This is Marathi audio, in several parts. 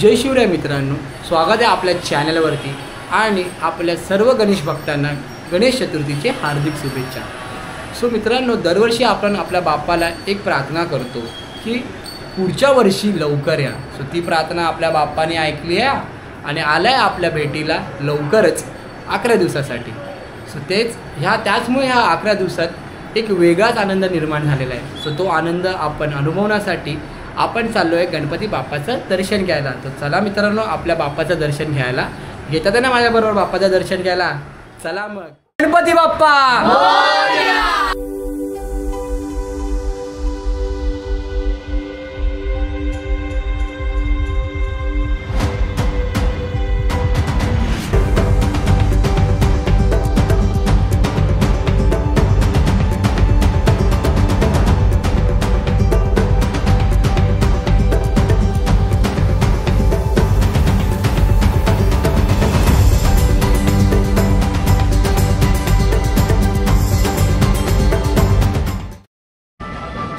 जय शिवराय मित्रांनो, स्वागत आहे आपल्या चॅनलवरती आणि आपल्या सर्व गणेश भक्तांना गणेश चतुर्थीचे हार्दिक शुभेच्छा। सो मित्रांनो, दरवर्षी आपण आपल्या बाप्पाला एक प्रार्थना करतो की पुढच्या वर्षी लवकर या। सो ती प्रार्थना आपल्या बाप्पाने ऐकली आहे आणि आलाय आपल्या भेटीला लवकरच 11 दिवसासाठी। सो त्याचमुळे ह्या 11 दिवसात एक वेगळाच आनंद निर्माण झालेला आहे। सो तो आनंद आपण अनुभवण्यासाठी आपण चाललो आहे गणपती बाप्पाचं दर्शन घ्यायला। तर चला मित्रांनो, आपल्या बाप्पाचं दर्शन घ्यायला येतात ना माझ्याबरोबर बाप्पाचं दर्शन घ्यायला। चला मग, गणपती बाप्पा मोरया।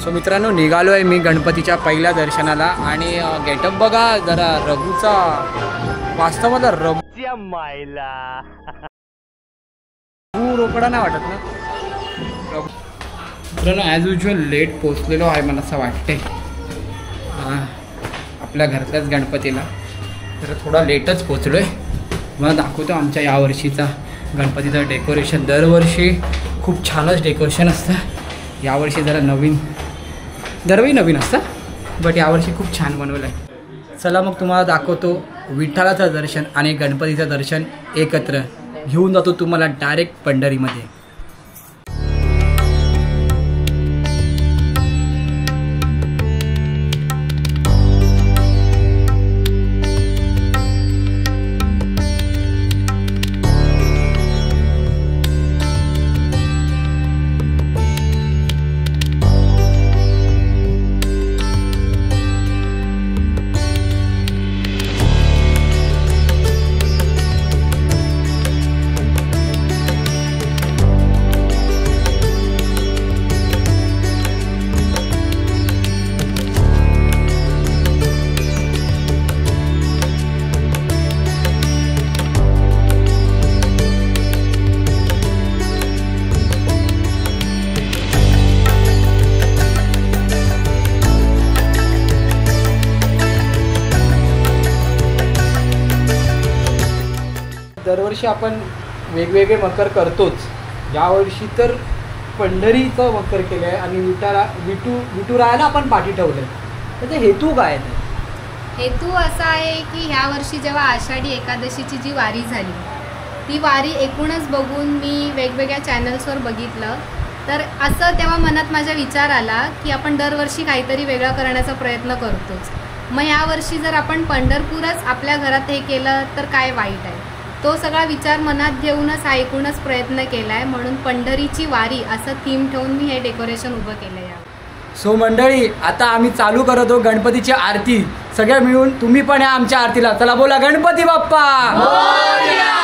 सो मित्रांनो, निघालो आहे मी गणपतीच्या पहिल्या दर्शनाला आणि गेटअप बघा जरा रघुचा, वास्तवाला रघुच्या मायला रघु रोकडा नाही वाटत ना। मित्रांनो, ॲज युजल लेट पोचलेलो आहे मला असं वाटते आपल्या घरच्याच गणपतीला। तर थोडा लेटच पोचलो आहे। मला दाखवतो आमच्या यावर्षीचा गणपतीचं डेकोरेशन। दरवर्षी खूप छानच डेकोरेशन असतं, यावर्षी जरा दरवेळी नवीन असतं, बट यावर्षी खूप छान बनवलं आहे। चला मग तुम्हाला दाखवतो विठ्ठलाचं दर्शन आणि गणपतीचं दर्शन एकत्र घेऊन जातो तुम्हाला डायरेक्ट पंढरीमध्ये। दरवर्षी आपण वेगवेगळे मकर करतोच, यावर्षी तर पंढरीचं मकर केलं आहे आणि विठुरायाला आपण पाठी ठेवलं आहे। त्याचा हेतू काय आहे? हेतू असा आहे की ह्या वर्षी जेव्हा आषाढी एकादशीची जी वारी झाली, ती वारी एकूणच बघून मी वेगवेगळ्या चॅनल्सवर बघितलं, तर असं तेव्हा मनात माझा विचार आला की आपण दरवर्षी काहीतरी वेगळं करण्याचा प्रयत्न करतोच, मग यावर्षी जर आपण पंढरपूरच आपल्या घरात हे केलं तर काय वाईट आहे। तो सगळा विचार मनात घेऊनच ऐकूनच प्रयत्न केला आहे, म्हणून पंढरीची वारी असं थीम ठेवून मी हे डेकोरेशन उभं केलं आहे। सो मंडळी, आता आम्ही चालू करतो गणपतीची आरती। सगळ्या मिळून तुम्ही पण या आमच्या आरतीला। चला बोला, गणपती बाप्पा मोरया।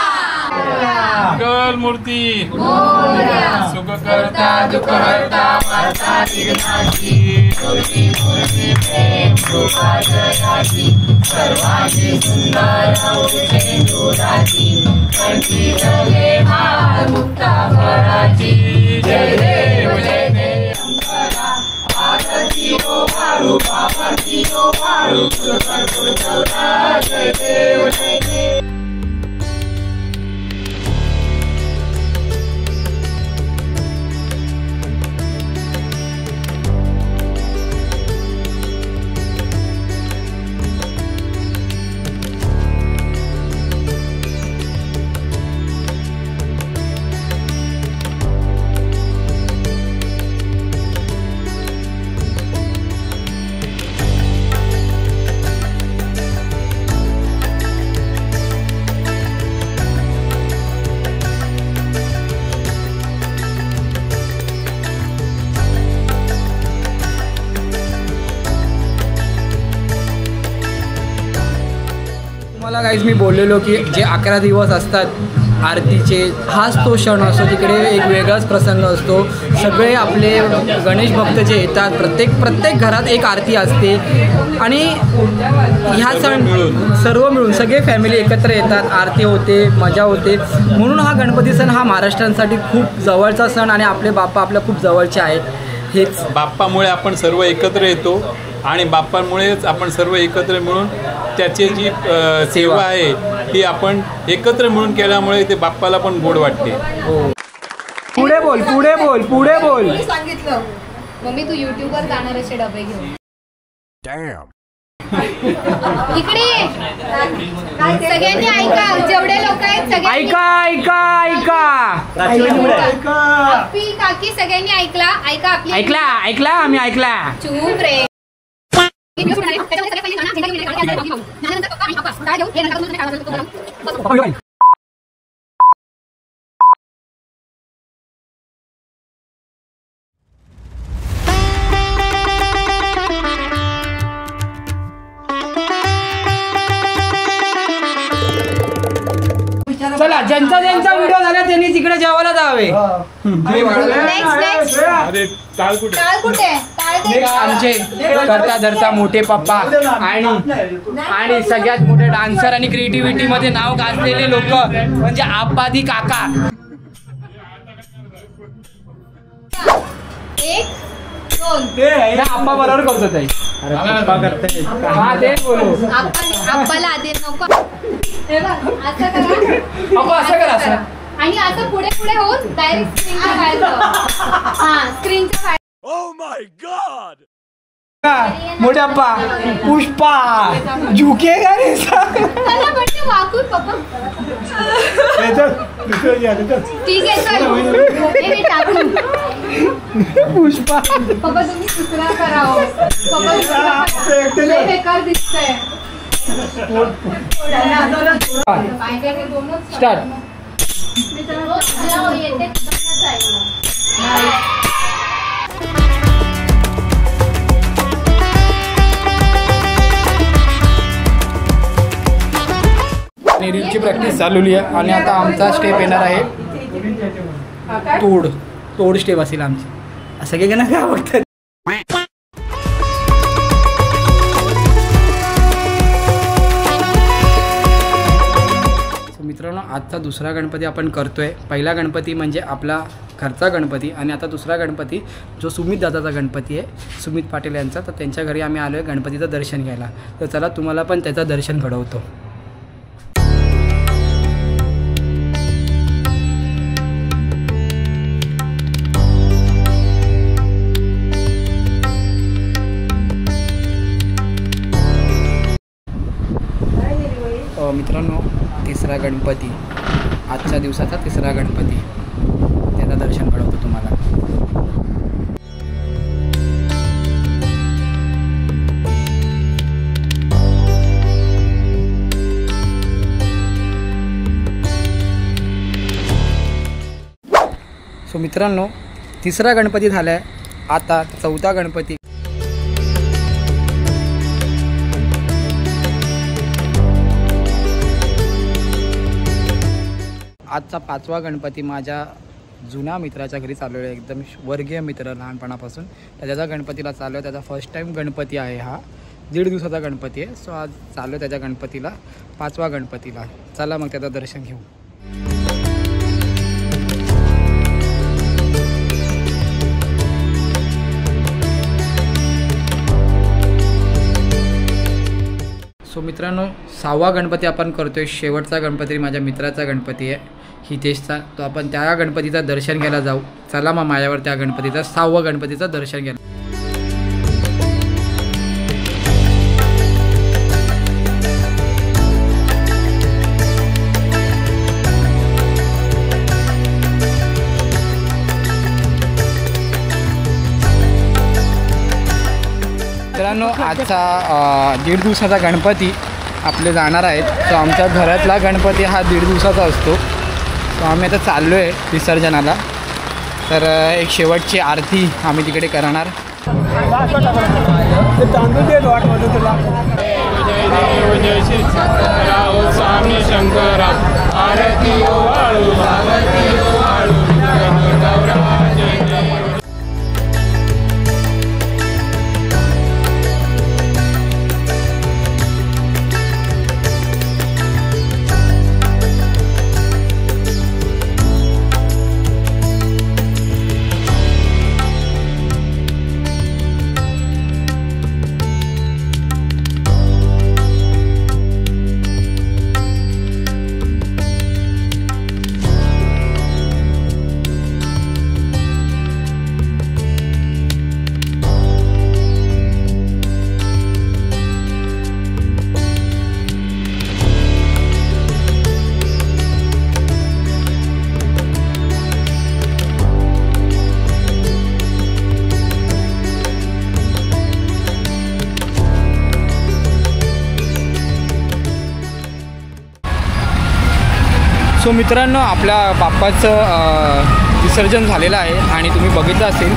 मंगल मूर्ती मोरया, सुख करता दुःख हरता वार्ता विघ्नाची, मूर्ती मूर्ती प्रेम कृपा जयाची, सर्वांची सुंदर सेंदुराची, कंठी जगे माळ मुक्ता फळाची, जय देव जय देव शंकरा, आरती ओ वाळू पापती ओ वाळू, जय देव जय देव। मला काहीच मी बोललेलो की जे 11 दिवस असतात आरतीचे, हाच तो क्षण असतो तिकडे एक वेगळाच प्रसंग असतो. सगळे आपले गणेश भक्त जे येतात, प्रत्येक घरात एक आरती असते आणि ह्या सण सर्व मिळून सगळे फॅमिली एकत्र येतात, आरती होते, मजा होते. म्हणून हा गणपती सण हा महाराष्ट्रांसाठी खूप जवळचा सण आणि आपले बाप्पा आपल्या खूप जवळचे आहे. हेच बाप्पामुळे आपण सर्व एकत्र येतो आणि बाप्पामुळेच आपण सर्व एकत्र मिळून त्याची जी सेवा आहे ती आपण एकत्र मिळून केल्यामुळे ते बाप्पाला पण गोड वाटते. पुढे बोल पुढे बोल पुढे बोल. सांगितलं मम्मी तू युट्यूबवर जाणार असे डबे घेऊन. इकडे ये. सगळ्यांनी ऐका, जेवढे लोक आहेत सगळ्यांनी ऐका. अप्पी काकी सगळ्यांनी ऐकला. आपली ऐकला आम्ही ऐकला. चूप रे. चला, ज्यांचा व्हिडिओ झाला त्यांनी तिकडे जेवायला जावे. नेक्स्ट अरे टाळ कुठे? टाळ कुठे? टाळ दे. आमचे करता धरता मोठे पप्पा आणि सगळ्यात मोठे डान्सर आणि क्रिएटिव्हिटी मध्ये नाव गाजलेले लोक म्हणजे आप्पादी काका. 1 2 आप्पा बरोबर करतो ताई. हा ते बोलू. आप्पाला आधी नको. हे बघ, असं करा. अप्पा असं करा असं. आणि असं पुढे होऊन डायरेक्ट स्क्रीनच्या बाहेर जाऊ. हा, स्क्रीनच्या बाहेर. मोठे अप्पा पुष्पा झुकेगा रे. मला वाटतं वाकून पप्पा. ठीक आहे चल. हे टाकून. पुष्पा पप्पा तुम्ही दुसरा करावं. पप्पा दुसरा करा. लय बेकार दिसतंय. स्टार्ट. येते रीलची प्रॅक्टिस चालवली आहे आणि आता आमचा स्टेप येणार आहे तोड स्टेप असेल आमची. असं काही ना काय आवडतं. मित्रांनो, आजचा दुसरा गणपती आपण करतोय. पहिला गणपती म्हणजे आपला घरचा गणपती आणि आता दुसरा गणपती जो सुमित दादाचा गणपती आहे, सुमित पाटील यांचा. तर त्यांच्या घरी आम्ही आलो आहे गणपतीचं दर्शन घ्यायला. तर चला तुम्हाला पण त्याचं दर्शन घडवतो. मित्रांनो, तिसरा गणपती, आजच्या दिवसाचा तिसरा गणपती, त्याचं दर्शन घडवतो तुम्हाला. सो मित्रांनो, तिसरा गणपती झाला आहे. आता चौथा गणपती. आजचा 5वा गणपती माझ्या जुन्या मित्राच्या घरी चालू आहे. एकदम वर्गीय मित्र लहानपणापासून. त्याच्या गणपतीला चालू आहे. त्याचा फर्स्ट टाईम गणपती आहे हा. 1.5 दिवसाचा गणपती आहे. सो आज चालू आहे त्याच्या गणपतीला, 5वा गणपतीला. चला मग त्याचं दर्शन घेऊ. सो मित्रांनो, 6वा गणपती आपण करतोय. शेवटचा गणपती माझ्या मित्राचा गणपती आहे, हितेशचा. तो आपण त्या गणपतीचं दर्शन घ्यायला जाऊ. चला मग माझ्यावर त्या गणपतीचं 6वं गणपतीचं दर्शन घ्यायला. मित्रांनो, आजचा 1.5 दिवसाचा गणपती आपले जाणार आहेत. तो आमच्या घरातला गणपती हा 1.5 दिवसाचा असतो. तो आम्ही आता चाललो आहे विसर्जनाला. तर एक शेवटची आरती आम्ही तिकडे करणार. जय देव जय श्री स्वामी शंकरा आरती ओवाळू आरती ओवाळू गौरवा जय देव. सो मित्रांनो, आपल्या बाप्पाचं विसर्जन झालेलं आहे आणि तुम्ही बघितलं असेल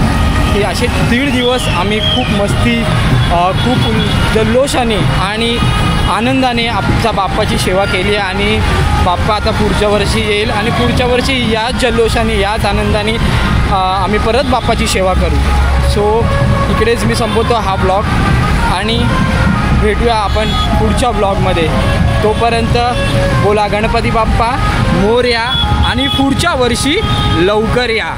की असे 1.5 दिवस आम्ही खूप मस्ती, खूप जल्लोषाने आणि आनंदाने आमच्या बाप्पाची सेवा केली आणि बाप्पा आता पुढच्या वर्षी येईल आणि पुढच्या वर्षी याच जल्लोषाने, याच आनंदाने आम्ही परत बाप्पाची सेवा करू. सो इकडेच मी संपवतो हा ब्लॉग आणि भेटूया आपण पुढच्या ब्लॉगमध्ये. तोपर्यंत बोला गणपती बाप्पा मोरया आणि पुढच्या वर्षी लवकर या.